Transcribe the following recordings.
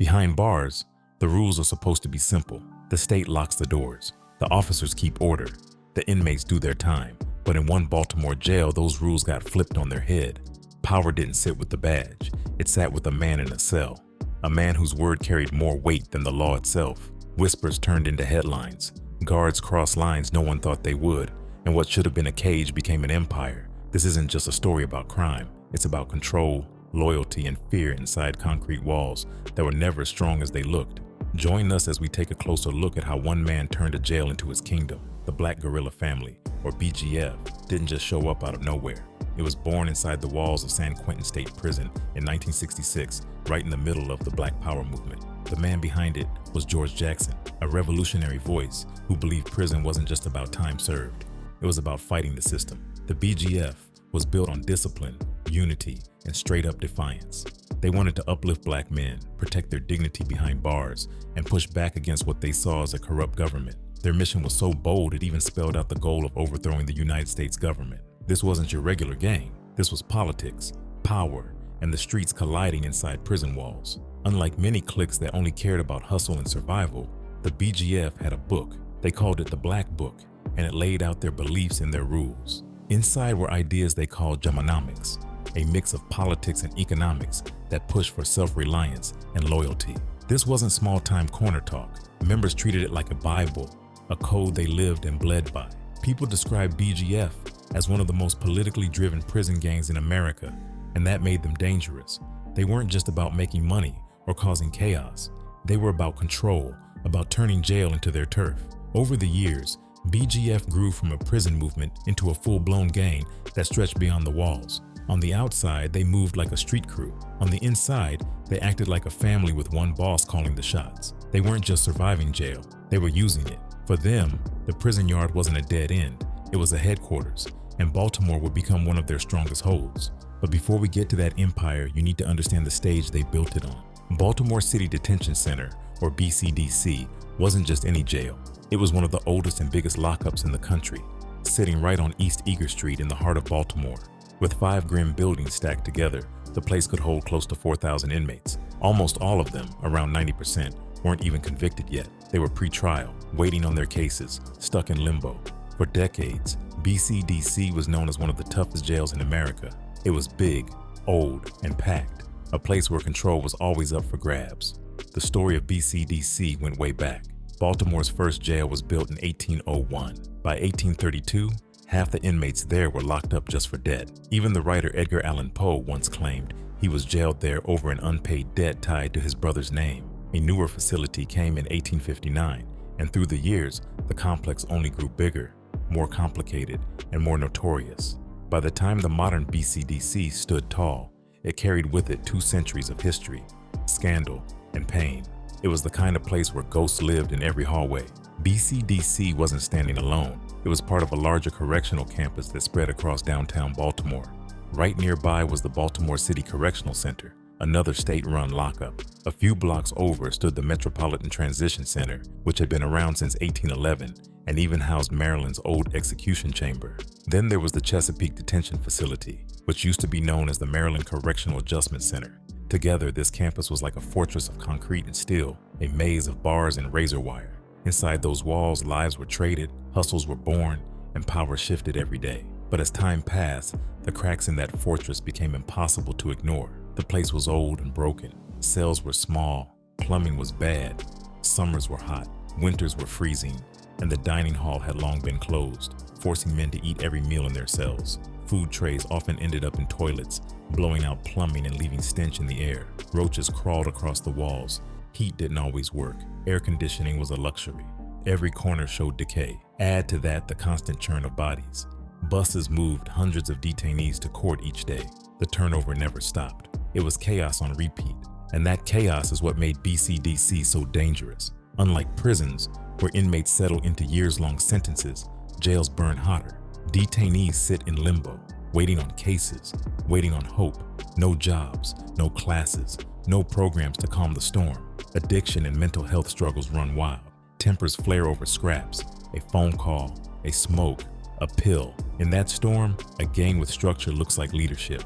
Behind bars, the rules are supposed to be simple. The state locks the doors. The officers keep order. The inmates do their time. But in one Baltimore jail, those rules got flipped on their head. Power didn't sit with the badge. It sat with a man in a cell. A man whose word carried more weight than the law itself. Whispers turned into headlines. Guards crossed lines no one thought they would. And what should have been a cage became an empire. This isn't just a story about crime. It's about control, loyalty, and fear inside concrete walls that were never as strong as they looked. Join us as we take a closer look at how one man turned a jail into his kingdom. The Black Guerrilla Family, or BGF, didn't just show up out of nowhere. It was born inside the walls of San Quentin State Prison in 1966, right in the middle of the Black Power movement. The man behind it was George Jackson, a revolutionary voice who believed prison wasn't just about time served. It was about fighting the system. The BGF was built on discipline, unity, and straight-up defiance. They wanted to uplift black men, protect their dignity behind bars, and push back against what they saw as a corrupt government. Their mission was so bold it even spelled out the goal of overthrowing the United States government. This wasn't your regular gang. This was politics, power, and the streets colliding inside prison walls. Unlike many cliques that only cared about hustle and survival, the BGF had a book. They called it the Black Book, and it laid out their beliefs and their rules. Inside were ideas they called Jamanomics, a mix of politics and economics that pushed for self-reliance and loyalty. This wasn't small-time corner talk. Members treated it like a Bible, a code they lived and bled by. People described BGF as one of the most politically driven prison gangs in America, and that made them dangerous. They weren't just about making money or causing chaos. They were about control, about turning jail into their turf. Over the years, BGF grew from a prison movement into a full-blown gang that stretched beyond the walls. On the outside, they moved like a street crew. On the inside, they acted like a family with one boss calling the shots. They weren't just surviving jail, they were using it. For them, the prison yard wasn't a dead end, it was a headquarters, and Baltimore would become one of their strongest holds. But before we get to that empire, you need to understand the stage they built it on. Baltimore City Detention Center, or BCDC, wasn't just any jail. It was one of the oldest and biggest lockups in the country, sitting right on East Eager Street in the heart of Baltimore. With 5 grim buildings stacked together, the place could hold close to 4,000 inmates. Almost all of them, around 90%, weren't even convicted yet. They were pre-trial, waiting on their cases, stuck in limbo. For decades, BCDC was known as one of the toughest jails in America. It was big, old, and packed, a place where control was always up for grabs. The story of BCDC went way back. Baltimore's first jail was built in 1801. By 1832, half the inmates there were locked up just for debt. Even the writer Edgar Allan Poe once claimed he was jailed there over an unpaid debt tied to his brother's name. A newer facility came in 1859, and through the years, the complex only grew bigger, more complicated, and more notorious. By the time the modern BCDC stood tall, it carried with it 2 centuries of history, scandal, and pain. It was the kind of place where ghosts lived in every hallway. BCDC wasn't standing alone. It was part of a larger correctional campus that spread across downtown Baltimore. Right nearby was the Baltimore City Correctional Center, another state-run lockup. A few blocks over stood the Metropolitan Transition Center, which had been around since 1811 and even housed Maryland's old execution chamber. Then there was the Chesapeake Detention Facility, which used to be known as the Maryland Correctional Adjustment Center. Together, this campus was like a fortress of concrete and steel, a maze of bars and razor wire. Inside those walls, lives were traded, hustles were born, and power shifted every day. But as time passed, the cracks in that fortress became impossible to ignore. The place was old and broken. Cells were small, plumbing was bad, summers were hot, winters were freezing, and the dining hall had long been closed, forcing men to eat every meal in their cells. Food trays often ended up in toilets, blowing out plumbing and leaving stench in the air. Roaches crawled across the walls. Heat didn't always work. Air conditioning was a luxury. Every corner showed decay. Add to that the constant churn of bodies. Buses moved hundreds of detainees to court each day. The turnover never stopped. It was chaos on repeat. And that chaos is what made BCDC so dangerous. Unlike prisons, where inmates settle into years-long sentences, jails burn hotter. Detainees sit in limbo, waiting on cases, waiting on hope. No jobs, no classes, no programs to calm the storm. Addiction and mental health struggles run wild. Tempers flare over scraps, a phone call, a smoke, a pill. In that storm, a gang with structure looks like leadership.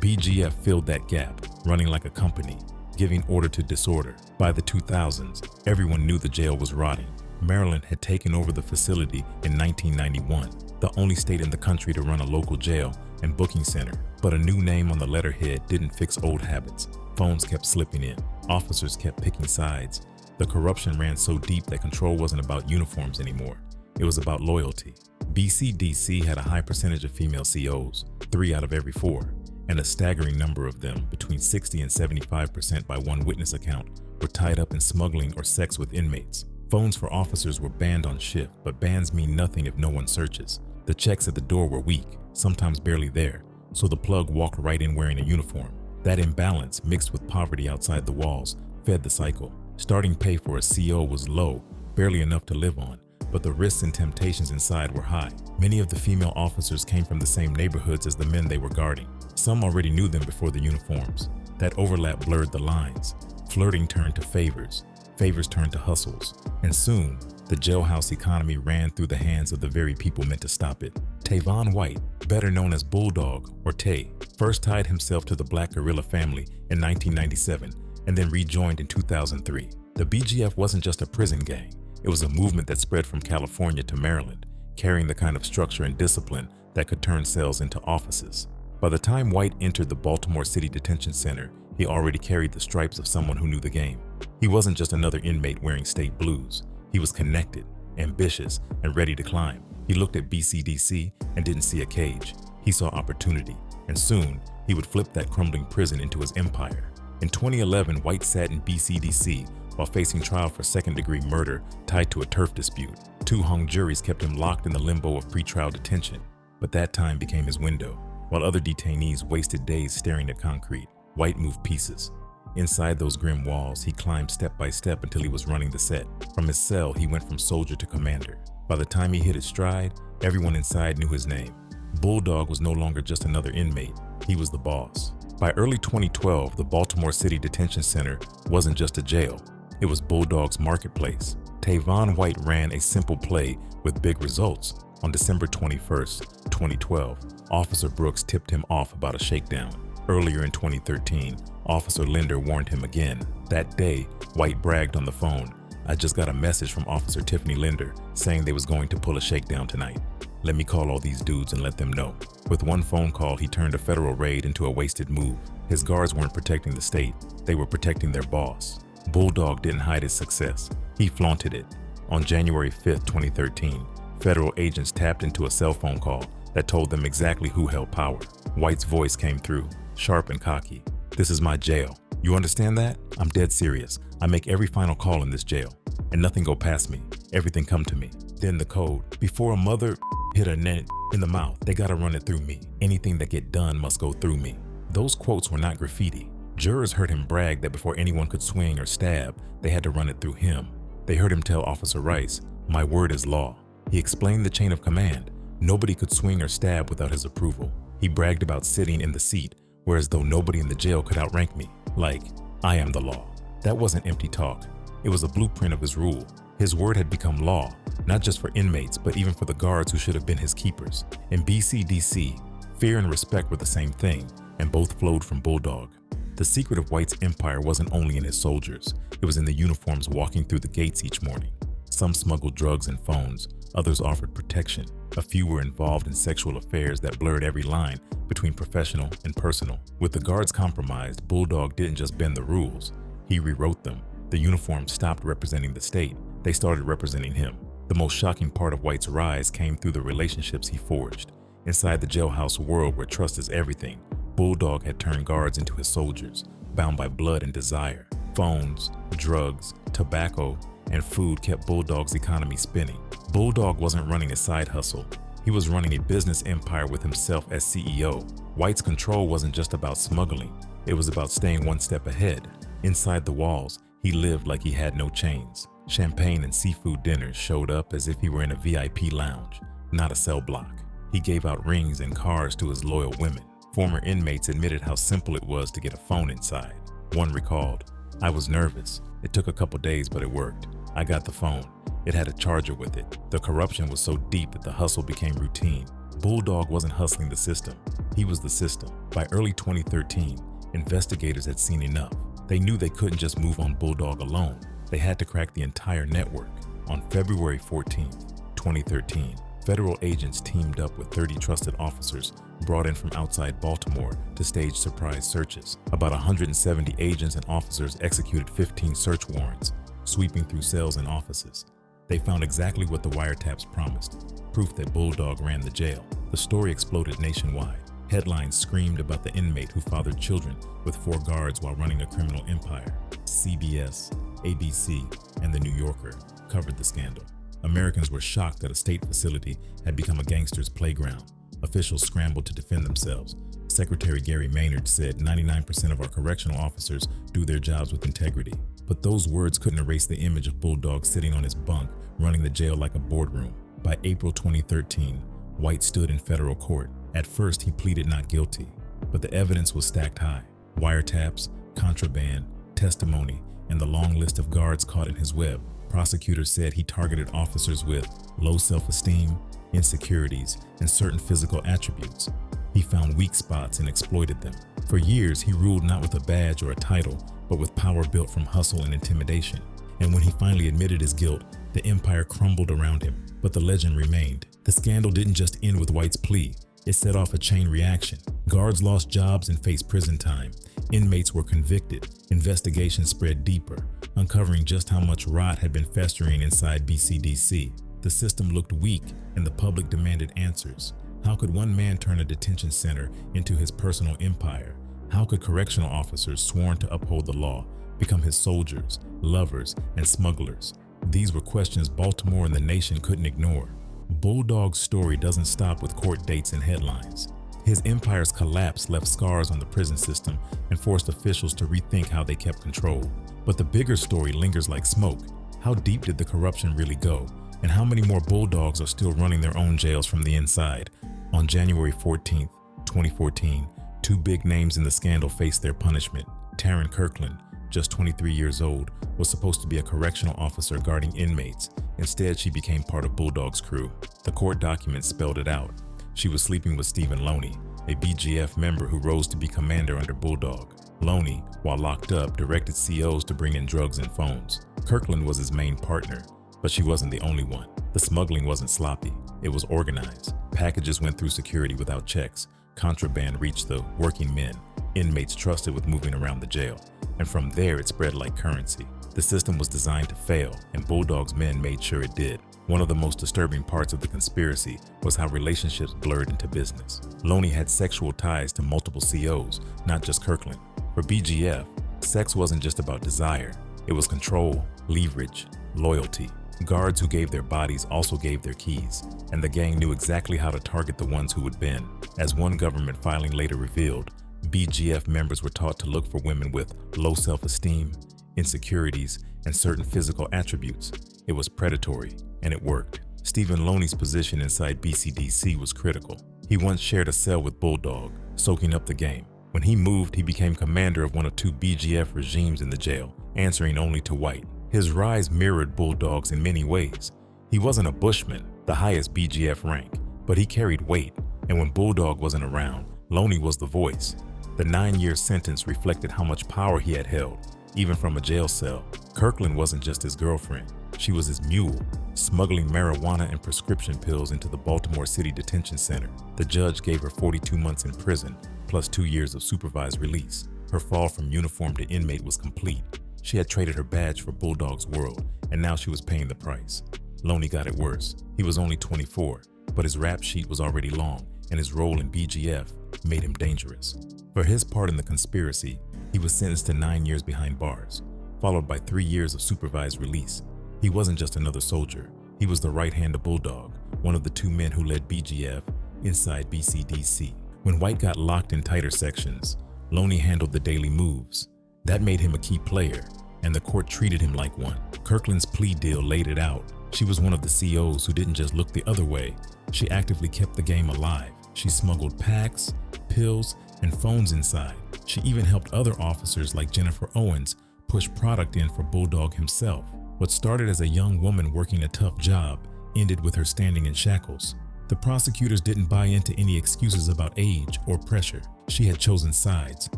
BGF filled that gap, running like a company, giving order to disorder. By the 2000s, everyone knew the jail was rotting. Maryland had taken over the facility in 1991, the only state in the country to run a local jail and booking center. But a new name on the letterhead didn't fix old habits. Phones kept slipping in. Officers kept picking sides. The corruption ran so deep that control wasn't about uniforms anymore. It was about loyalty. BCDC had a high percentage of female COs, 3 out of every 4, and a staggering number of them, between 60 and 75% by one witness account, were tied up in smuggling or sex with inmates. Phones for officers were banned on shift, but bans mean nothing if no one searches. The checks at the door were weak, sometimes barely there, so the plug walked right in wearing a uniform. That imbalance, mixed with poverty outside the walls, fed the cycle. Starting pay for a CO was low, barely enough to live on, but the risks and temptations inside were high. Many of the female officers came from the same neighborhoods as the men they were guarding. Some already knew them before the uniforms. That overlap blurred the lines. Flirting turned to favors. Favors turned to hustles. And soon, the jailhouse economy ran through the hands of the very people meant to stop it. Takedown White, better known as Bulldog or Tay, first tied himself to the Black Guerrilla family in 1997 and then rejoined in 2003. The BGF wasn't just a prison gang. It was a movement that spread from California to Maryland, carrying the kind of structure and discipline that could turn cells into offices. By the time White entered the Baltimore City Detention Center, he already carried the stripes of someone who knew the game. He wasn't just another inmate wearing state blues. He was connected, ambitious, and ready to climb. He looked at BCDC and didn't see a cage. He saw opportunity, and soon he would flip that crumbling prison into his empire. In 2011, White sat in BCDC while facing trial for second-degree murder tied to a turf dispute. 2 hung juries kept him locked in the limbo of pretrial detention, but that time became his window. While other detainees wasted days staring at concrete, White moved pieces. Inside those grim walls, he climbed step by step until he was running the set. From his cell, he went from soldier to commander. By the time he hit his stride, everyone inside knew his name. Bulldog was no longer just another inmate. He was the boss. By early 2012, the Baltimore City Detention Center wasn't just a jail. It was Bulldog's marketplace. Takedown White ran a simple play with big results. On December 21st, 2012, Officer Brooks tipped him off about a shakedown. Earlier in 2013, Officer Linder warned him again. That day, White bragged on the phone, "I just got a message from Officer Tiffany Linder saying they was going to pull a shakedown tonight. Let me call all these dudes and let them know." With one phone call, he turned a federal raid into a wasted move. His guards weren't protecting the state, they were protecting their boss. Bulldog didn't hide his success. He flaunted it. On January 5th, 2013, federal agents tapped into a cell phone call that told them exactly who held power. White's voice came through, sharp and cocky. "This is my jail. You understand that? I'm dead serious. I make every final call in this jail, and nothing go past me. Everything come to me." Then the code. "Before a mother hit a net in the mouth, they gotta run it through me. Anything that get done must go through me." Those quotes were not graffiti. Jurors heard him brag that before anyone could swing or stab, they had to run it through him. They heard him tell Officer Rice, "My word is law." He explained the chain of command. Nobody could swing or stab without his approval. He bragged about sitting in the seat, whereas though nobody in the jail could outrank me. Like, "I am the law." That wasn't empty talk. It was a blueprint of his rule. His word had become law, not just for inmates, but even for the guards who should have been his keepers. In BCDC, fear and respect were the same thing, and both flowed from Bulldog. The secret of White's empire wasn't only in his soldiers, it was in the uniforms walking through the gates each morning. Some smuggled drugs and phones, others offered protection. A few were involved in sexual affairs that blurred every line between professional and personal. With the guards compromised, Bulldog didn't just bend the rules, he rewrote them. The uniforms stopped representing the state, they started representing him. The most shocking part of White's rise came through the relationships he forged. Inside the jailhouse world where trust is everything, Bulldog had turned guards into his soldiers, bound by blood and desire. Phones, drugs, tobacco, and food kept Bulldog's economy spinning. Bulldog wasn't running a side hustle. He was running a business empire with himself as CEO. White's control wasn't just about smuggling. It was about staying one step ahead. Inside the walls, he lived like he had no chains. Champagne and seafood dinners showed up as if he were in a VIP lounge, not a cell block. He gave out rings and cars to his loyal women. Former inmates admitted how simple it was to get a phone inside. One recalled, "I was nervous. It took a couple days, but it worked. I got the phone. It had a charger with it." The corruption was so deep that the hustle became routine. Bulldog wasn't hustling the system. He was the system. By early 2013, investigators had seen enough. They knew they couldn't just move on Bulldog alone. They had to crack the entire network. On February 14, 2013, federal agents teamed up with 30 trusted officers brought in from outside Baltimore to stage surprise searches. About 170 agents and officers executed 15 search warrants, sweeping through cells and offices. They found exactly what the wiretaps promised, proof that Bulldog ran the jail. The story exploded nationwide. Headlines screamed about the inmate who fathered children with 4 guards while running a criminal empire. CBS, ABC, and The New Yorker covered the scandal. Americans were shocked that a state facility had become a gangster's playground. Officials scrambled to defend themselves. Secretary Gary Maynard said 99% of our correctional officers do their jobs with integrity. But those words couldn't erase the image of Bulldog sitting on his bunk, running the jail like a boardroom. By April 2013, White stood in federal court. At first, he pleaded not guilty, but the evidence was stacked high. Wiretaps, contraband, testimony, and the long list of guards caught in his web. Prosecutors said he targeted officers with low self-esteem, insecurities, and certain physical attributes. He found weak spots and exploited them. For years, he ruled not with a badge or a title, but with power built from hustle and intimidation. And when he finally admitted his guilt, the empire crumbled around him, but the legend remained. The scandal didn't just end with White's plea. It set off a chain reaction. Guards lost jobs and faced prison time. Inmates were convicted. Investigations spread deeper, uncovering just how much rot had been festering inside BCDC. The system looked weak, and the public demanded answers. How could one man turn a detention center into his personal empire? How could correctional officers sworn to uphold the law become his soldiers, lovers, and smugglers? These were questions Baltimore and the nation couldn't ignore. Bulldog's story doesn't stop with court dates and headlines. His empire's collapse left scars on the prison system and forced officials to rethink how they kept control. But the bigger story lingers like smoke. How deep did the corruption really go? And how many more Bulldogs are still running their own jails from the inside? On January 14, 2014, 2 big names in the scandal faced their punishment. Taryn Kirkland, just 23 years old, was supposed to be a correctional officer guarding inmates. Instead, she became part of Bulldog's crew. The court documents spelled it out. She was sleeping with Stephen Loney, a BGF member who rose to be commander under Bulldog. Loney, while locked up, directed COs to bring in drugs and phones. Kirkland was his main partner, but she wasn't the only one. The smuggling wasn't sloppy. It was organized. Packages went through security without checks. Contraband reached the working men inmates trusted with moving around the jail. And from there, it spread like currency. The system was designed to fail, and Bulldog's men made sure it did. One of the most disturbing parts of the conspiracy was how relationships blurred into business. Loney had sexual ties to multiple COs, not just Kirkland. For BGF, sex wasn't just about desire. It was control, leverage, loyalty. Guards who gave their bodies also gave their keys, and the gang knew exactly how to target the ones who would bend. As one government filing later revealed, BGF members were taught to look for women with low self-esteem, insecurities, and certain physical attributes. It was predatory, and it worked. Stephen Loney's position inside BCDC was critical. He once shared a cell with Bulldog, soaking up the game. When he moved, he became commander of one of 2 BGF regimes in the jail, answering only to White. His rise mirrored Bulldog's in many ways. He wasn't a bushman, the highest BGF rank, but he carried weight, and when Bulldog wasn't around, Loney was the voice. The 9-year sentence reflected how much power he had held, even from a jail cell. Kirkland wasn't just his girlfriend. She was his mule, smuggling marijuana and prescription pills into the Baltimore City Detention Center. The judge gave her 42 months in prison, plus 2 years of supervised release. Her fall from uniform to inmate was complete. She had traded her badge for Bulldog's world, and now she was paying the price. Loney got it worse. He was only 24, but his rap sheet was already long, and his role in BGF made him dangerous. For his part in the conspiracy, he was sentenced to 9 years behind bars, followed by 3 years of supervised release. He wasn't just another soldier. He was the right hand of Bulldog, one of the 2 men who led BGF inside BCDC. When White got locked in tighter sections, Loney handled the daily moves. That made him a key player, and the court treated him like one. Kirkland's plea deal laid it out. She was one of the COs who didn't just look the other way. She actively kept the game alive. She smuggled packs, pills, and phones inside. She even helped other officers like Jennifer Owens push product in for Bulldog himself. What started as a young woman working a tough job ended with her standing in shackles. The prosecutors didn't buy into any excuses about age or pressure. She had chosen sides,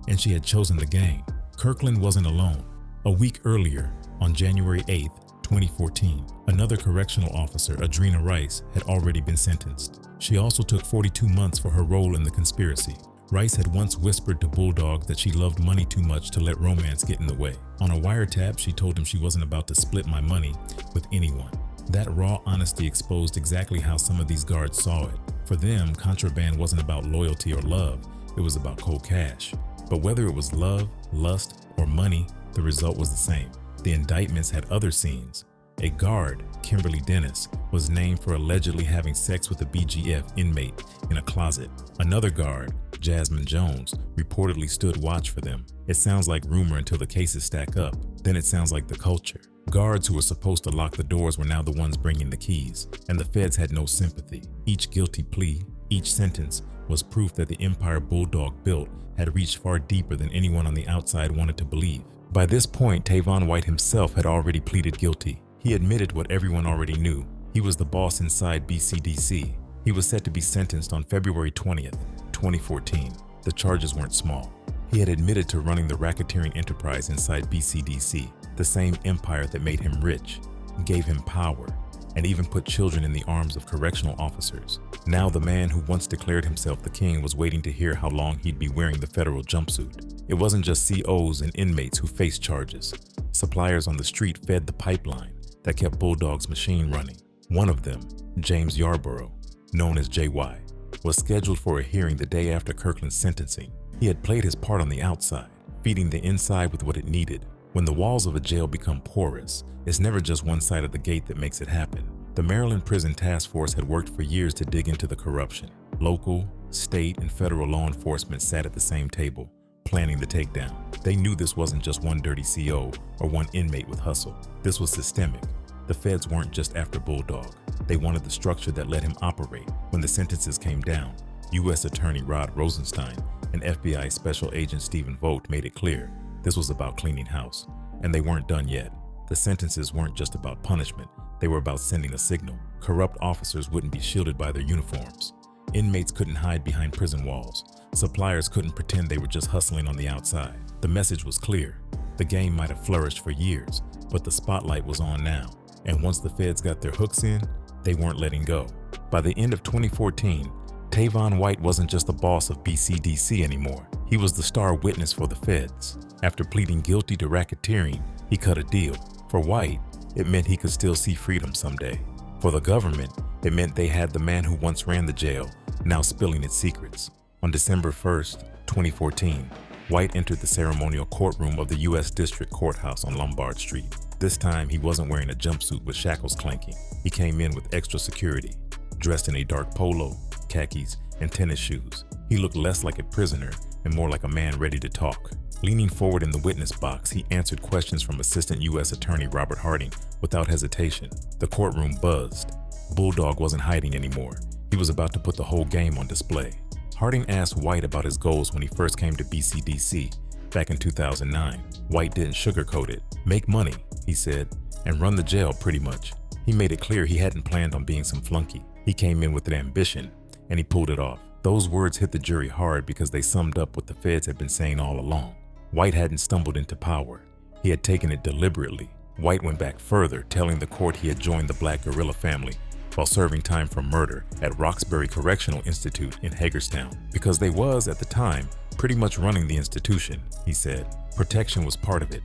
and she had chosen the gang. Kirkland wasn't alone. A week earlier, on January 8, 2014, another correctional officer, Adrena Rice, had already been sentenced. She also took 42 months for her role in the conspiracy. Rice had once whispered to Bulldog that she loved money too much to let romance get in the way. On a wiretap, she told him she wasn't about to split my money with anyone. That raw honesty exposed exactly how some of these guards saw it. For them, contraband wasn't about loyalty or love, it was about cold cash. But whether it was love, lust, or money, the result was the same. The indictments had other scenes. A guard, Kimberly Dennis, was named for allegedly having sex with a BGF inmate in a closet. Another guard, Jasmine Jones, reportedly stood watch for them. It sounds like rumor until the cases stack up. Then it sounds like the culture. Guards who were supposed to lock the doors were now the ones bringing the keys, and the feds had no sympathy. Each guilty plea, each sentence, was proof that the empire Bulldog built had reached far deeper than anyone on the outside wanted to believe. By this point, Tavon White himself had already pleaded guilty. He admitted what everyone already knew. He was the boss inside BCDC. He was set to be sentenced on February 20th, 2014. The charges weren't small. He had admitted to running the racketeering enterprise inside BCDC, the same empire that made him rich, gave him power, and even put children in the arms of correctional officers. Now the man who once declared himself the king was waiting to hear how long he'd be wearing the federal jumpsuit. It wasn't just COs and inmates who faced charges. Suppliers on the street fed the pipeline that kept Bulldog's machine running. One of them, James Yarborough, known as JY, was scheduled for a hearing the day after Kirkland's sentencing. He had played his part on the outside, feeding the inside with what it needed. When the walls of a jail become porous, it's never just one side of the gate that makes it happen. The Maryland Prison Task Force had worked for years to dig into the corruption. Local, state, and federal law enforcement sat at the same table, planning the takedown. They knew this wasn't just one dirty CO or one inmate with hustle. This was systemic. The feds weren't just after Bulldog. They wanted the structure that let him operate. When the sentences came down, U.S. Attorney Rod Rosenstein and FBI Special Agent Stephen Vogt made it clear this was about cleaning house. And they weren't done yet. The sentences weren't just about punishment. They were about sending a signal. Corrupt officers wouldn't be shielded by their uniforms. Inmates couldn't hide behind prison walls. Suppliers couldn't pretend they were just hustling on the outside. The message was clear. The game might have flourished for years, but the spotlight was on now. And once the feds got their hooks in, they weren't letting go. By the end of 2014, Tavon White wasn't just the boss of BCDC anymore. He was the star witness for the feds. After pleading guilty to racketeering, he cut a deal. For White, it meant he could still see freedom someday. For the government, it meant they had the man who once ran the jail, now spilling its secrets. On December 1st, 2014, White entered the ceremonial courtroom of the U.S. District Courthouse on Lombard Street. This time, he wasn't wearing a jumpsuit with shackles clanking. He came in with extra security, dressed in a dark polo, khakis, and tennis shoes. He looked less like a prisoner and more like a man ready to talk. Leaning forward in the witness box, he answered questions from Assistant U.S. Attorney Robert Harding without hesitation. The courtroom buzzed. Bulldog wasn't hiding anymore. He was about to put the whole game on display. Harding asked White about his goals when he first came to BCDC back in 2009. White didn't sugarcoat it. Make money, he said, and run the jail pretty much. He made it clear he hadn't planned on being some flunky. He came in with an ambition, and he pulled it off. Those words hit the jury hard because they summed up what the feds had been saying all along. White hadn't stumbled into power. He had taken it deliberately. White went back further, telling the court he had joined the Black Guerrilla family while serving time for murder at Roxbury Correctional Institute in Hagerstown, because they was, at the time, pretty much running the institution, he said. Protection was part of it.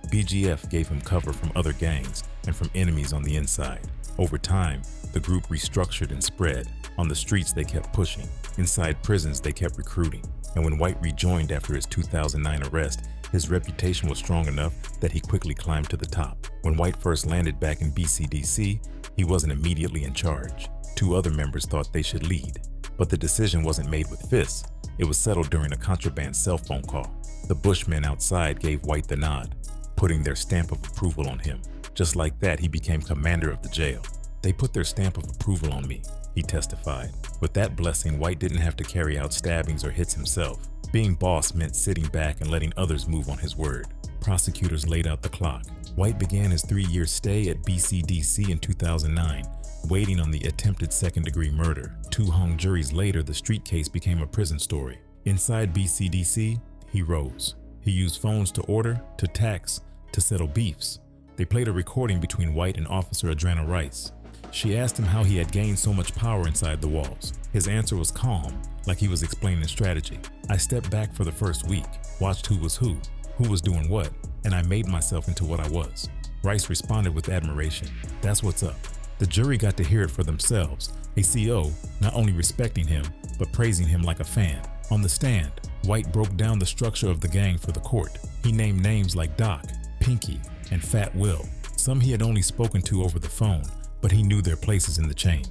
BGF gave him cover from other gangs and from enemies on the inside. Over time, the group restructured and spread. On the streets, they kept pushing. Inside prisons, they kept recruiting. And when White rejoined after his 2009 arrest, his reputation was strong enough that he quickly climbed to the top. When White first landed back in BCDC, he wasn't immediately in charge. Two other members thought they should lead. But the decision wasn't made with fists. It was settled during a contraband cell phone call. The bushmen outside gave White the nod, putting their stamp of approval on him. Just like that, he became commander of the jail. They put their stamp of approval on me, he testified. With that blessing, White didn't have to carry out stabbings or hits himself. Being boss meant sitting back and letting others move on his word. Prosecutors laid out the clock. White began his 3-year stay at BCDC in 2009, waiting on the attempted second-degree murder. 2 hung juries later, the street case became a prison story. Inside BCDC, he rose. He used phones to order, to tax, to settle beefs. They played a recording between White and Officer Adriana Rice. She asked him how he had gained so much power inside the walls. His answer was calm, like he was explaining strategy. I stepped back for the first week, watched who was doing what, and I made myself into what I was. Rice responded with admiration. That's what's up. The jury got to hear it for themselves. A CO not only respecting him, but praising him like a fan. On the stand, White broke down the structure of the gang for the court. He named names like Doc, Pinky, and Fat Will. Some he had only spoken to over the phone, but he knew their places in the chain.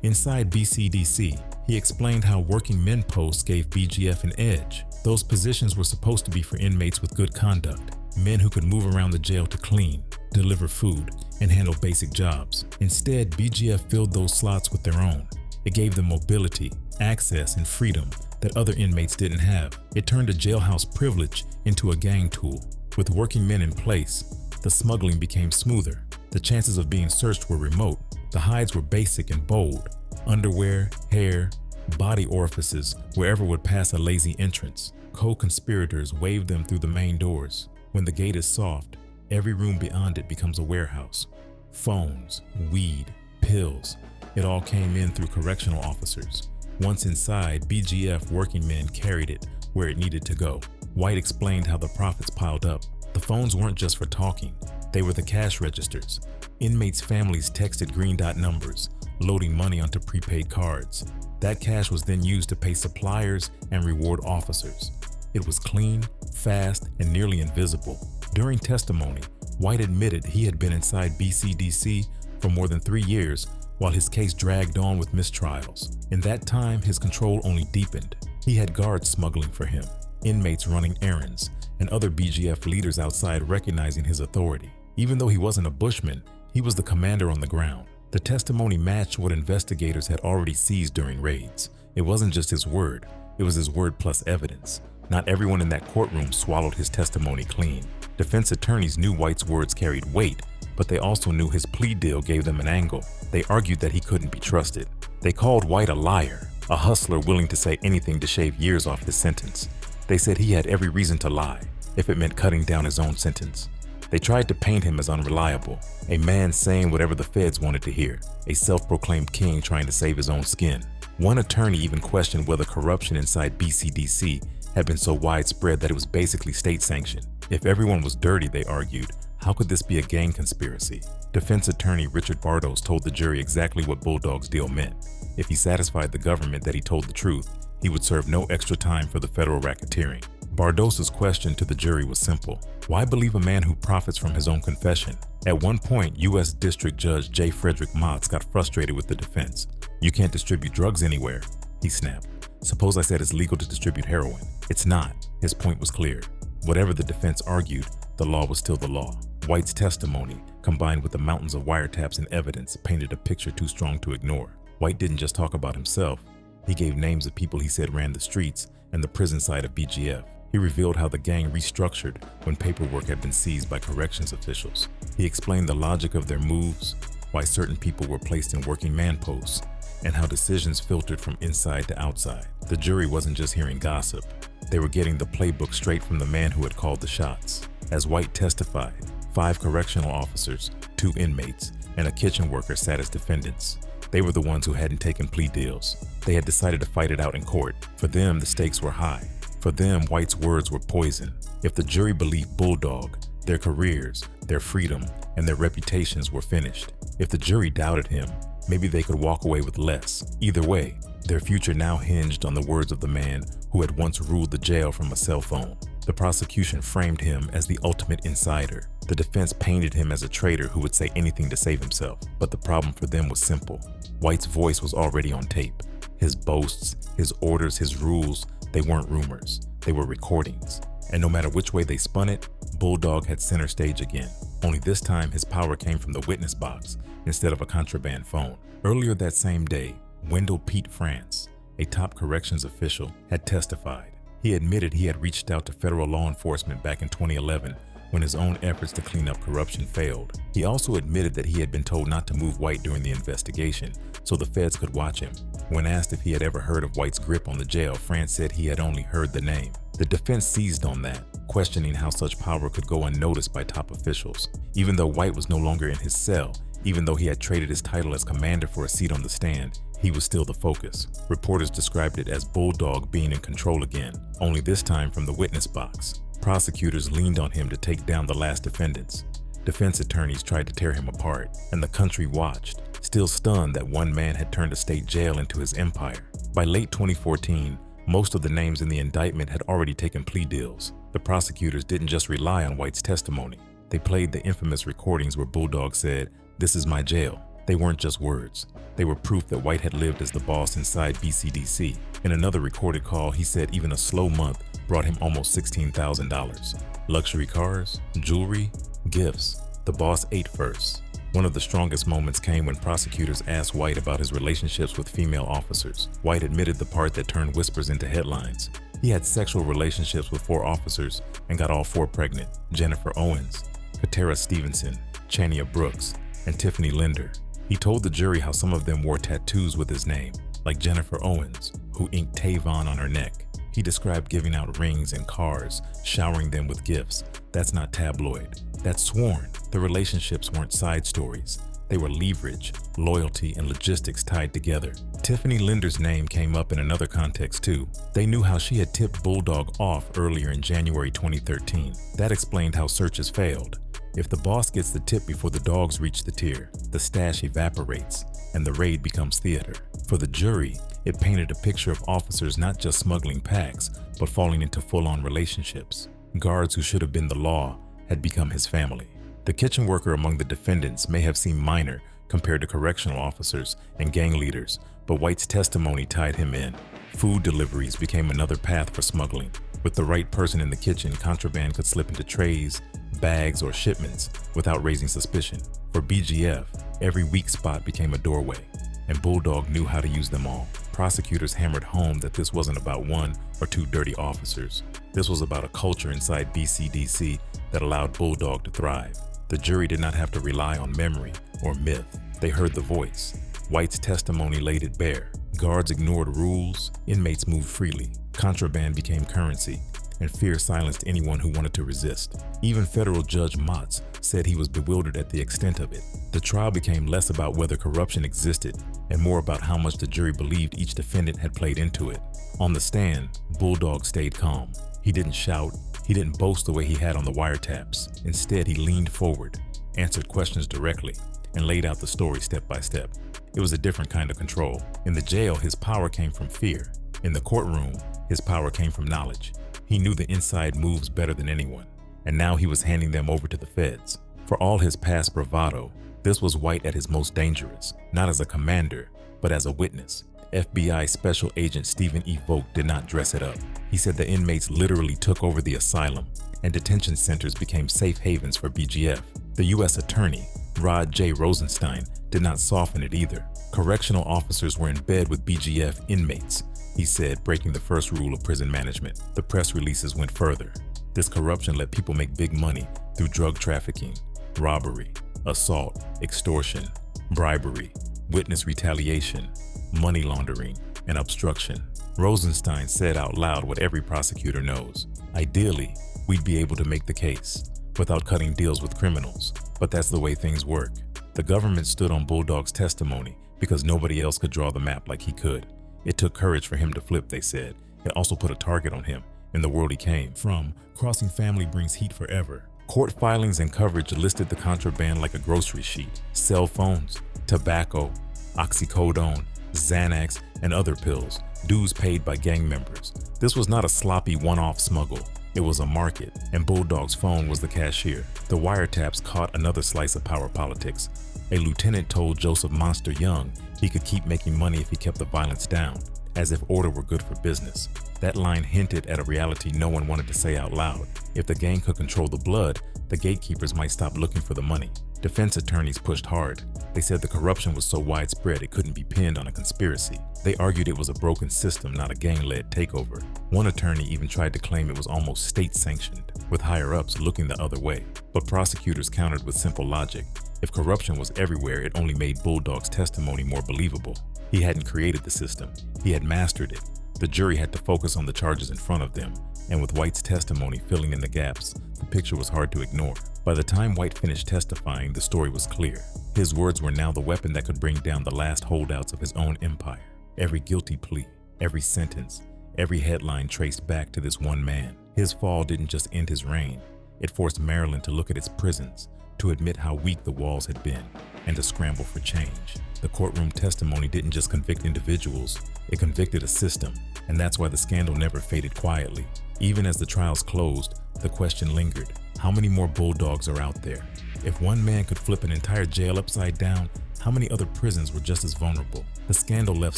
Inside BCDC, he explained how working men posts gave BGF an edge. Those positions were supposed to be for inmates with good conduct, men who could move around the jail to clean, deliver food, and handle basic jobs. Instead, BGF filled those slots with their own. It gave them mobility, access, and freedom that other inmates didn't have. It turned a jailhouse privilege into a gang tool. With working men in place, the smuggling became smoother. The chances of being searched were remote. The hides were basic and bold. Underwear, hair, body orifices, wherever would pass a lazy entrance. Co-conspirators waved them through the main doors. When the gate is soft, every room beyond it becomes a warehouse. Phones, weed, pills, it all came in through correctional officers. Once inside, BGF working men carried it where it needed to go. White explained how the profits piled up. The phones weren't just for talking, they were the cash registers. Inmates' families texted green dot numbers, loading money onto prepaid cards. That cash was then used to pay suppliers and reward officers. It was clean, fast, and nearly invisible. During testimony, White admitted he had been inside BCDC for more than 3 years while his case dragged on with mistrials. In that time, his control only deepened. He had guards smuggling for him, inmates running errands, and other BGF leaders outside recognizing his authority. Even though he wasn't a bushman, he was the commander on the ground. The testimony matched what investigators had already seized during raids. It wasn't just his word, it was his word plus evidence. Not everyone in that courtroom swallowed his testimony clean. Defense attorneys knew White's words carried weight, but they also knew his plea deal gave them an angle. They argued that he couldn't be trusted. They called White a liar, a hustler willing to say anything to shave years off his sentence. They said he had every reason to lie, if it meant cutting down his own sentence. They tried to paint him as unreliable, a man saying whatever the feds wanted to hear, a self-proclaimed king trying to save his own skin. One attorney even questioned whether corruption inside BCDC had been so widespread that it was basically state-sanctioned. If everyone was dirty, they argued, how could this be a gang conspiracy? Defense attorney Richard Bardos told the jury exactly what Bulldog's deal meant. If he satisfied the government that he told the truth, he would serve no extra time for the federal racketeering. Bardos's question to the jury was simple. Why believe a man who profits from his own confession? At one point, U.S. District Judge J. Frederick Motz got frustrated with the defense. You can't distribute drugs anywhere, he snapped. Suppose I said it's legal to distribute heroin. It's not. His point was clear. Whatever the defense argued, the law was still the law. White's testimony, combined with the mountains of wiretaps and evidence, painted a picture too strong to ignore. White didn't just talk about himself. He gave names of people he said ran the streets and the prison side of BGF. He revealed how the gang restructured when paperwork had been seized by corrections officials. He explained the logic of their moves, why certain people were placed in working man posts, and how decisions filtered from inside to outside. The jury wasn't just hearing gossip. They were getting the playbook straight from the man who had called the shots. As White testified, 5 correctional officers, 2 inmates, and a kitchen worker sat as defendants. They were the ones who hadn't taken plea deals. They had decided to fight it out in court. For them, the stakes were high. For them, White's words were poison. If the jury believed Bulldog, their careers, their freedom, and their reputations were finished. If the jury doubted him, maybe they could walk away with less. Either way, their future now hinged on the words of the man who had once ruled the jail from a cell phone. The prosecution framed him as the ultimate insider. The defense painted him as a traitor who would say anything to save himself. But the problem for them was simple. White's voice was already on tape. His boasts, his orders, his rules, they weren't rumors. They were recordings. And no matter which way they spun it, Bulldog had center stage again. Only this time his power came from the witness box instead of a contraband phone. Earlier that same day, Wendell Pete France, a top corrections official, had testified. He admitted he had reached out to federal law enforcement back in 2011 when his own efforts to clean up corruption failed. He also admitted that he had been told not to move White during the investigation so the feds could watch him. When asked if he had ever heard of White's grip on the jail, France said he had only heard the name. The defense seized on that. questioning how such power could go unnoticed by top officials. Even though White was no longer in his cell, even though he had traded his title as commander for a seat on the stand, he was still the focus. Reporters described it as Bulldog being in control again, only this time from the witness box. Prosecutors leaned on him to take down the last defendants. Defense attorneys tried to tear him apart, and the country watched, still stunned that one man had turned a state jail into his empire. By late 2014, most of the names in the indictment had already taken plea deals. The prosecutors didn't just rely on White's testimony. They played the infamous recordings where Bulldog said, "This is my jail." They weren't just words. They were proof that White had lived as the boss inside BCDC. In another recorded call, he said even a slow month brought him almost $16,000. Luxury cars, jewelry, gifts. The boss ate first. One of the strongest moments came when prosecutors asked White about his relationships with female officers. White admitted the part that turned whispers into headlines. He had sexual relationships with 4 officers and got all 4 pregnant: Jennifer Owens, Katera Stevenson, Chania Brooks, and Tiffany Linder. He told the jury how some of them wore tattoos with his name, like Jennifer Owens, who inked Tavon on her neck. He described giving out rings and cars, showering them with gifts. That's not tabloid. That's sworn. The relationships weren't side stories. They were leverage, loyalty, and logistics tied together. Tiffany Linder's name came up in another context too. They knew how she had tipped Bulldog off earlier in January 2013. That explained how searches failed. If the boss gets the tip before the dogs reach the tier, the stash evaporates, and the raid becomes theater. For the jury, it painted a picture of officers not just smuggling packs, but falling into full-on relationships. Guards who should have been the law had become his family. The kitchen worker among the defendants may have seemed minor compared to correctional officers and gang leaders, but White's testimony tied him in. Food deliveries became another path for smuggling. With the right person in the kitchen, contraband could slip into trays, bags, or shipments without raising suspicion. For BGF, every weak spot became a doorway, and Bulldog knew how to use them all. Prosecutors hammered home that this wasn't about 1 or 2 dirty officers. This was about a culture inside BCDC that allowed Bulldog to thrive. The jury did not have to rely on memory or myth. They heard the voice. White's testimony laid it bare. Guards ignored rules, inmates moved freely, contraband became currency, and fear silenced anyone who wanted to resist. Even federal Judge Motz said he was bewildered at the extent of it. The trial became less about whether corruption existed and more about how much the jury believed each defendant had played into it. On the stand, Bulldog stayed calm. He didn't shout. He didn't boast the way he had on the wiretaps. Instead, he leaned forward, answered questions directly, and laid out the story step by step. It was a different kind of control. In the jail, his power came from fear. In the courtroom, his power came from knowledge. He knew the inside moves better than anyone, and now he was handing them over to the feds. For all his past bravado, this was White at his most dangerous, not as a commander, but as a witness. FBI Special Agent Stephen E. Vogt did not dress it up. He said the inmates literally took over the asylum, and detention centers became safe havens for BGF. The U.S. Attorney, Rod J. Rosenstein, did not soften it either. Correctional officers were in bed with BGF inmates, he said, breaking the first rule of prison management. The press releases went further. This corruption let people make big money through drug trafficking, robbery, assault, extortion, bribery, witness retaliation, money laundering, and obstruction. Rosenstein said out loud what every prosecutor knows. Ideally, we'd be able to make the case without cutting deals with criminals, but that's the way things work. The government stood on Bulldog's testimony because nobody else could draw the map like he could. It took courage for him to flip, they said. It also put a target on him in the world he came from. Crossing family brings heat forever. Court filings and coverage listed the contraband like a grocery sheet. Cell phones, tobacco, oxycodone, Xanax, and other pills, dues paid by gang members. This was not a sloppy one-off smuggle. It was a market, and Bulldog's phone was the cashier. The wiretaps caught another slice of power politics. A lieutenant told Joseph Monster Young he could keep making money if he kept the violence down, as if order were good for business. That line hinted at a reality no one wanted to say out loud. If the gang could control the blood, the gatekeepers might stop looking for the money. Defense attorneys pushed hard. They said the corruption was so widespread it couldn't be pinned on a conspiracy. They argued it was a broken system, not a gang-led takeover. One attorney even tried to claim it was almost state-sanctioned, with higher-ups looking the other way. But prosecutors countered with simple logic. If corruption was everywhere, it only made Bulldog's testimony more believable. He hadn't created the system. He had mastered it. The jury had to focus on the charges in front of them, and with White's testimony filling in the gaps, the picture was hard to ignore. By the time White finished testifying, the story was clear. His words were now the weapon that could bring down the last holdouts of his own empire. Every guilty plea, every sentence, every headline traced back to this one man. His fall didn't just end his reign. It forced Maryland to look at its prisons, to admit how weak the walls had been, and to scramble for change. The courtroom testimony didn't just convict individuals, it convicted a system, and that's why the scandal never faded quietly. Even as the trials closed, the question lingered: how many more Bulldogs are out there? If one man could flip an entire jail upside down, how many other prisons were just as vulnerable? The scandal left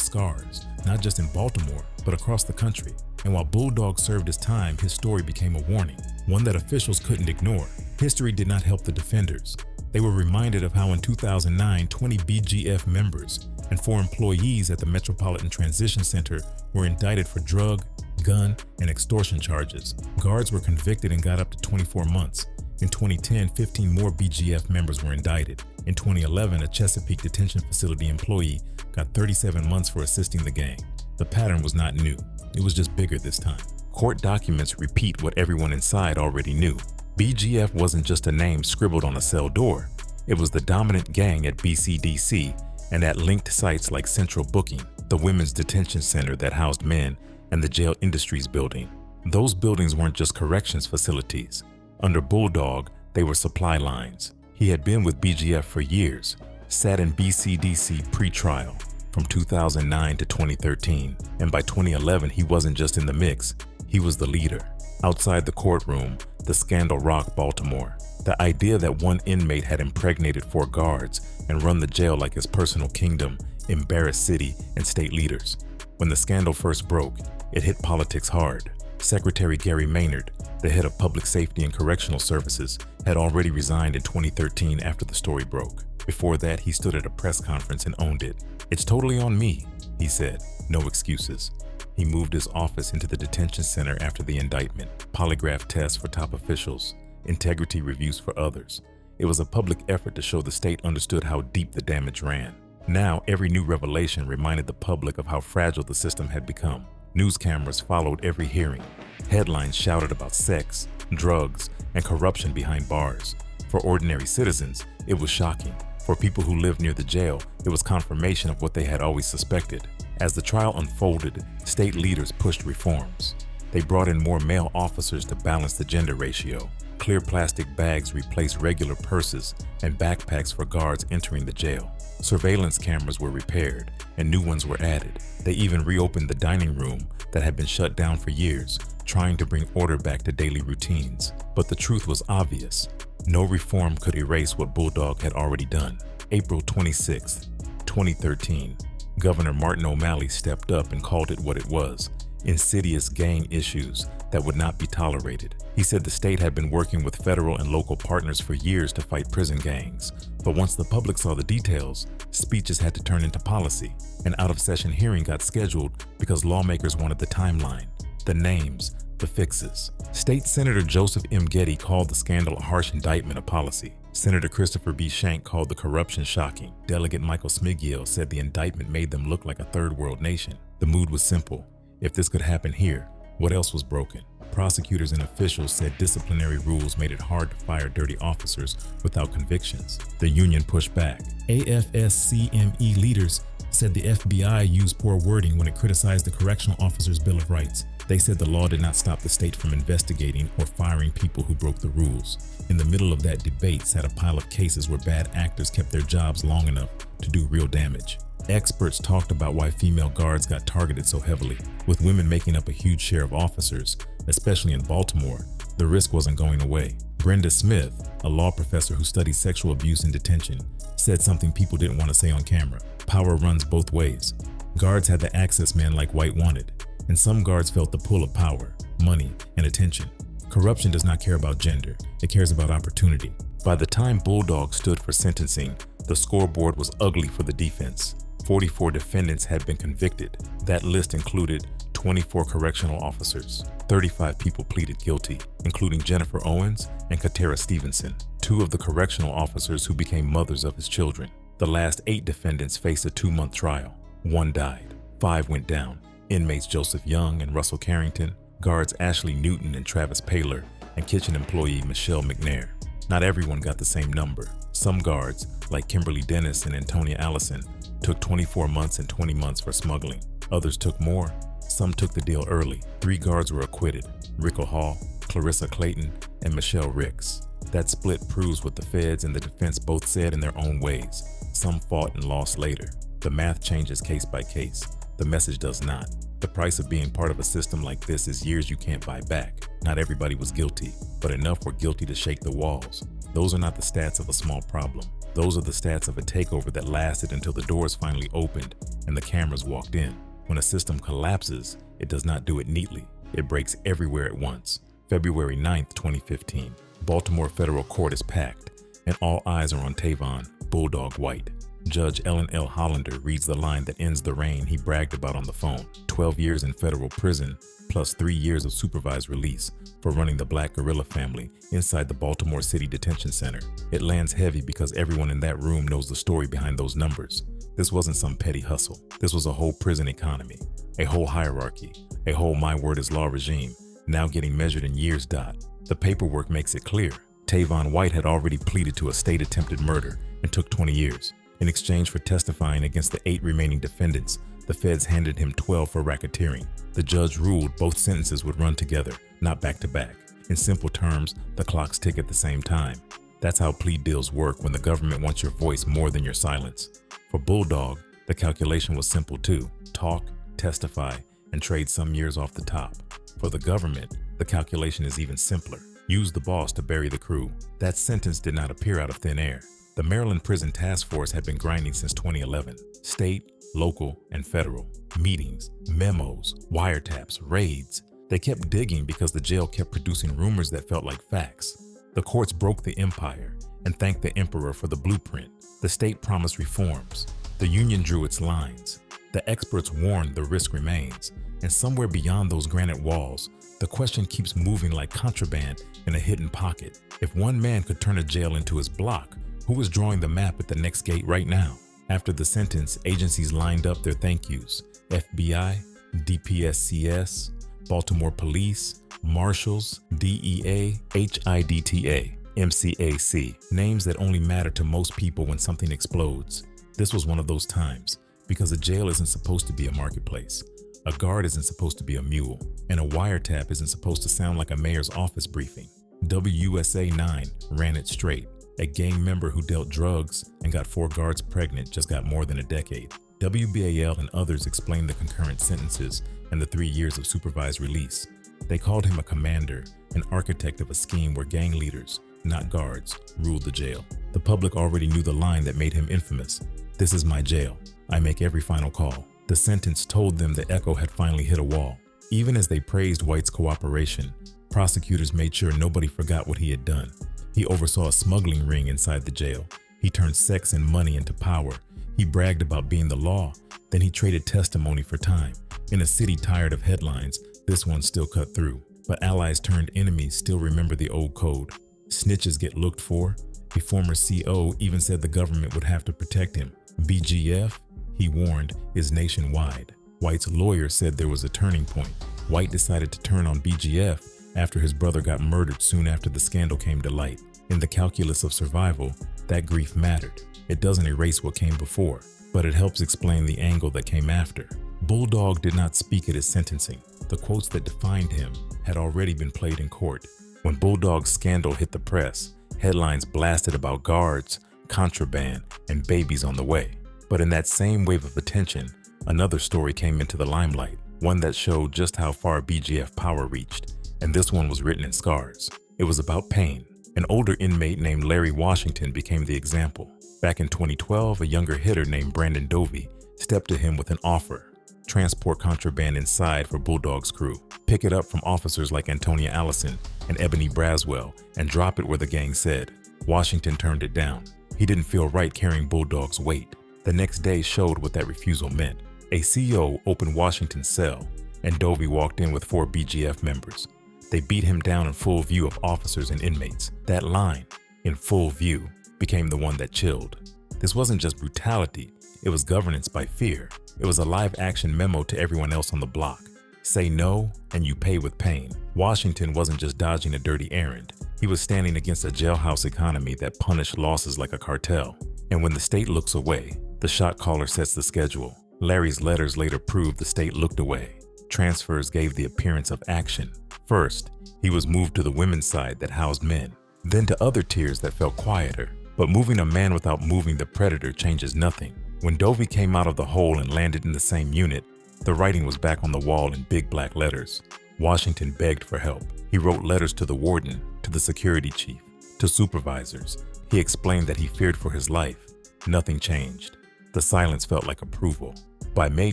scars, not just in Baltimore, but across the country. And while Bulldog served his time, his story became a warning, one that officials couldn't ignore. History did not help the defenders. They were reminded of how in 2009, 20 BGF members and 4 employees at the Metropolitan Transition Center were indicted for drug, gun, and extortion charges. Guards were convicted and got up to 24 months. In 2010, 15 more BGF members were indicted. In 2011, a Chesapeake detention facility employee got 37 months for assisting the gang. The pattern was not new. It was just bigger this time. Court documents repeat what everyone inside already knew. BGF wasn't just a name scribbled on a cell door. It was the dominant gang at BCDC and at linked sites like Central Booking, the women's detention center that housed men, and the jail industries building. Those buildings weren't just corrections facilities. Under Bulldog, they were supply lines. He had been with BGF for years, sat in BCDC pre-trial from 2009 to 2013, and by 2011 he wasn't just in the mix, he was the leader. Outside the courtroom, the scandal rocked Baltimore. The idea that one inmate had impregnated 4 guards and run the jail like his personal kingdom embarrassed city and state leaders. When the scandal first broke, it hit politics hard. Secretary Gary Maynard, the head of Public Safety and Correctional Services, had already resigned in 2013 after the story broke. Before that, he stood at a press conference and owned it. "It's totally on me," he said. No excuses. He moved his office into the detention center after the indictment. Polygraph tests for top officials, integrity reviews for others. It was a public effort to show the state understood how deep the damage ran. Now, every new revelation reminded the public of how fragile the system had become. News cameras followed every hearing. Headlines shouted about sex, drugs, and corruption behind bars. For ordinary citizens, it was shocking. For people who lived near the jail, it was confirmation of what they had always suspected. As the trial unfolded, state leaders pushed reforms. They brought in more male officers to balance the gender ratio. Clear plastic bags replaced regular purses and backpacks for guards entering the jail. Surveillance cameras were repaired and new ones were added. They even reopened the dining room that had been shut down for years, trying to bring order back to daily routines. But the truth was obvious. No reform could erase what Bulldog had already done. April 26, 2013, Governor Martin O'Malley stepped up and called it what it was: insidious gang issues that would not be tolerated. He said the state had been working with federal and local partners for years to fight prison gangs. But once the public saw the details, speeches had to turn into policy. An out-of-session hearing got scheduled because lawmakers wanted the timeline, the names, the fixes. State Senator Joseph M. Getty called the scandal a harsh indictment of policy. Senator Christopher B. Shank called the corruption shocking. Delegate Michael Smigiel said the indictment made them look like a third world nation. The mood was simple. If this could happen here, what else was broken? Prosecutors and officials said disciplinary rules made it hard to fire dirty officers without convictions. The union pushed back. AFSCME leaders said the FBI used poor wording when it criticized the Correctional Officers' Bill of Rights. They said the law did not stop the state from investigating or firing people who broke the rules. In the middle of that debate sat a pile of cases where bad actors kept their jobs long enough to do real damage. Experts talked about why female guards got targeted so heavily. With women making up a huge share of officers, especially in Baltimore, the risk wasn't going away. Brenda Smith, a law professor who studies sexual abuse in detention, said something people didn't want to say on camera. Power runs both ways. Guards had the access men like White wanted, and some guards felt the pull of power, money, and attention. Corruption does not care about gender, it cares about opportunity. By the time Bulldog stood for sentencing, the scoreboard was ugly for the defense. 44 defendants had been convicted. That list included 24 correctional officers. 35 people pleaded guilty, including Jennifer Owens and Katera Stevenson, 2 of the correctional officers who became mothers of his children. The last 8 defendants faced a 2-month trial. 1 died, 5 went down, Inmates Joseph Young and Russell Carrington, guards Ashley Newton and Travis Paylor, and kitchen employee Michelle McNair. Not everyone got the same number. Some guards, like Kimberly Dennis and Antonia Allison, took 24 months and 20 months for smuggling. Others took more. Some took the deal early. 3 guards were acquitted: Rickle Hall, Clarissa Clayton, and Michelle Ricks. That split proves what the feds and the defense both said in their own ways. Some fought and lost later. The math changes case by case. The message does not. The price of being part of a system like this is years you can't buy back. Not everybody was guilty, but enough were guilty to shake the walls. Those are not the stats of a small problem. Those are the stats of a takeover that lasted until the doors finally opened and the cameras walked in. When a system collapses, it does not do it neatly. It breaks everywhere at once. February 9th, 2015. Baltimore federal court is packed, and all eyes are on Tavon, Bulldog White. Judge Ellen L. Hollander reads the line that ends the reign he bragged about on the phone: 12 years in federal prison, plus 3 years of supervised release for running the Black Gorilla family inside the Baltimore City Detention Center. It lands heavy because everyone in that room knows the story behind those numbers. This wasn't some petty hustle. This was a whole prison economy, a whole hierarchy, a whole my word is law regime, now getting measured in years. The paperwork makes it clear. Tavon White had already pleaded to a state attempted murder and took 20 years. In exchange for testifying against the 8 remaining defendants, the feds handed him 12 for racketeering. The judge ruled both sentences would run together, not back to back. In simple terms, the clocks tick at the same time. That's how plea deals work when the government wants your voice more than your silence. For Bulldog, the calculation was simple too: talk, testify, and trade some years off the top. For the government, the calculation is even simpler: use the boss to bury the crew. That sentence did not appear out of thin air. The Maryland Prison Task Force had been grinding since 2011. State, local, and federal. Meetings, memos, wiretaps, raids. They kept digging because the jail kept producing rumors that felt like facts. The courts broke the empire and thanked the emperor for the blueprint. The state promised reforms. The union drew its lines. The experts warned the risk remains. And somewhere beyond those granite walls, the question keeps moving like contraband in a hidden pocket. If one man could turn a jail into his block, who is drawing the map at the next gate right now? After the sentence, agencies lined up their thank yous: FBI, DPSCS, Baltimore Police, Marshals, DEA, HIDTA, MCAC. Names that only matter to most people when something explodes. This was one of those times, because a jail isn't supposed to be a marketplace. A guard isn't supposed to be a mule, and a wiretap isn't supposed to sound like a mayor's office briefing. WUSA 9 ran it straight. A gang member who dealt drugs and got 4 guards pregnant just got more than a decade. WBAL and others explained the concurrent sentences and the 3 years of supervised release. They called him a commander, an architect of a scheme where gang leaders, not guards, ruled the jail. The public already knew the line that made him infamous: "This is my jail. I make every final call." The sentence told them the echo had finally hit a wall. Even as they praised White's cooperation, prosecutors made sure nobody forgot what he had done. He oversaw a smuggling ring inside the jail. He turned sex and money into power. He bragged about being the law. Then he traded testimony for time. In a city tired of headlines, this one still cut through. But allies turned enemies still remember the old code. Snitches get looked for. A former CO even said the government would have to protect him. BGF, he warned, is nationwide. White's lawyer said there was a turning point. White decided to turn on BGF after his brother got murdered soon after the scandal came to light. In the calculus of survival, that grief mattered. It doesn't erase what came before, but it helps explain the angle that came after. Bulldog did not speak at his sentencing. The quotes that defined him had already been played in court. When Bulldog's scandal hit the press, headlines blasted about guards, contraband, and babies on the way. But in that same wave of attention, another story came into the limelight, one that showed just how far BGF power reached. And this one was written in scars. It was about pain. An older inmate named Larry Washington became the example. Back in 2012, a younger hitter named Brandon Dovey stepped to him with an offer: transport contraband inside for Bulldog's crew, pick it up from officers like Antonia Allison and Ebony Braswell, and drop it where the gang said. Washington turned it down. He didn't feel right carrying Bulldog's weight. The next day showed what that refusal meant. A CO opened Washington's cell, and Dovey walked in with 4 BGF members. They beat him down in full view of officers and inmates. That line, "in full view," became the one that chilled. This wasn't just brutality, it was governance by fear. It was a live-action memo to everyone else on the block. Say no, and you pay with pain. Washington wasn't just dodging a dirty errand. He was standing against a jailhouse economy that punished losses like a cartel. And when the state looks away, the shot caller sets the schedule. Larry's letters later proved the state looked away. Transfers gave the appearance of action. First, he was moved to the women's side that housed men, then to other tiers that felt quieter. But moving a man without moving the predator changes nothing. When Dovey came out of the hole and landed in the same unit, the writing was back on the wall in big black letters. Washington begged for help. He wrote letters to the warden, to the security chief, to supervisors. He explained that he feared for his life. Nothing changed. The silence felt like approval. By May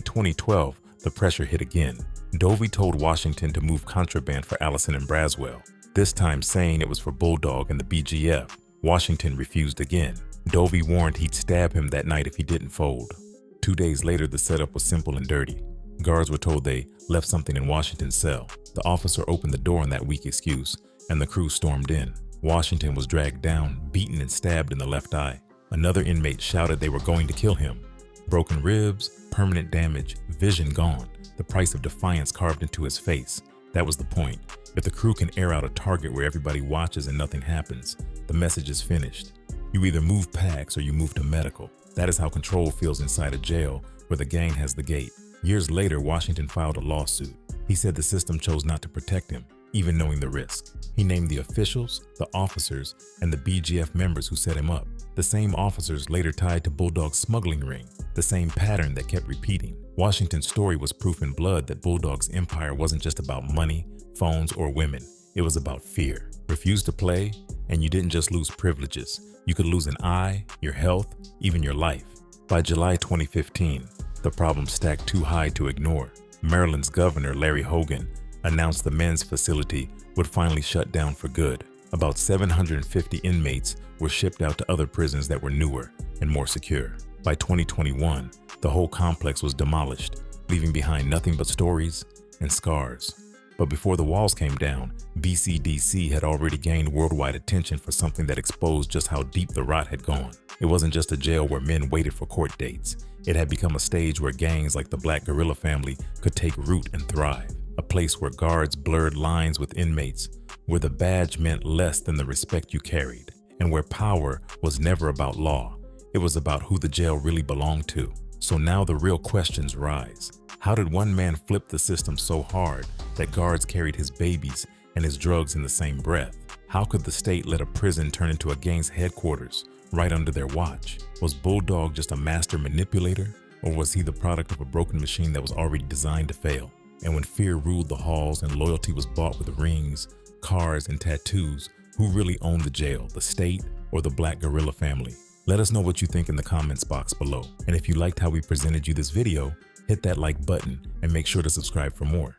2012, the pressure hit again. Dovey told Washington to move contraband for Allison and Braswell, this time saying it was for Bulldog and the BGF. Washington refused again. Dovey warned he'd stab him that night if he didn't fold. 2 days later, the setup was simple and dirty. Guards were told they left something in Washington's cell. The officer opened the door on that weak excuse, and the crew stormed in. Washington was dragged down, beaten and stabbed in the left eye. Another inmate shouted they were going to kill him. Broken ribs, permanent damage, vision gone, the price of defiance carved into his face. That was the point. If the crew can air out a target where everybody watches and nothing happens, the message is finished. You either move packs or you move to medical. That is how control feels inside a jail where the gang has the gate. Years later, Washington filed a lawsuit. He said the system chose not to protect him, even knowing the risk. He named the officials, the officers, and the BGF members who set him up. The same officers later tied to Bulldog's smuggling ring, the same pattern that kept repeating. Washington's story was proof in blood that Bulldog's empire wasn't just about money, phones, or women. It was about fear. Refuse to play, and you didn't just lose privileges. You could lose an eye, your health, even your life. By July 2015, the problem stacked too high to ignore. Maryland's governor, Larry Hogan, announced the men's facility would finally shut down for good. About 750 inmates were shipped out to other prisons that were newer and more secure. By 2021, the whole complex was demolished, leaving behind nothing but stories and scars. But before the walls came down, BCDC had already gained worldwide attention for something that exposed just how deep the rot had gone. It wasn't just a jail where men waited for court dates. It had become a stage where gangs like the Black Guerrilla family could take root and thrive. A place where guards blurred lines with inmates, where the badge meant less than the respect you carried, and where power was never about law. It was about who the jail really belonged to. So now the real questions rise. How did one man flip the system so hard that guards carried his babies and his drugs in the same breath? How could the state let a prison turn into a gang's headquarters right under their watch? Was Bulldog just a master manipulator, or was he the product of a broken machine that was already designed to fail? And when fear ruled the halls and loyalty was bought with rings, cars, and tattoos, who really owned the jail, the state or the Black Guerrilla family? Let us know what you think in the comments box below. And if you liked how we presented you this video, hit that like button and make sure to subscribe for more.